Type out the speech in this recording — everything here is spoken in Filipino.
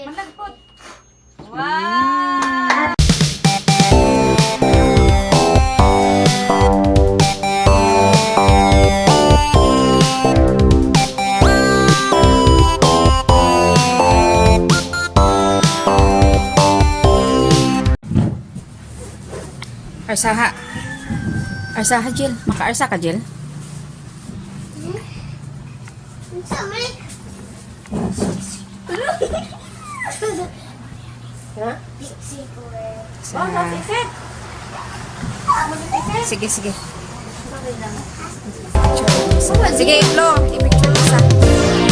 Malagpot. Wow! Arsaha. Arsaha, Jill. Maka-arsa ka, Jill? Ha? Sige, sige. Sige, Flo. I-picture mo sa.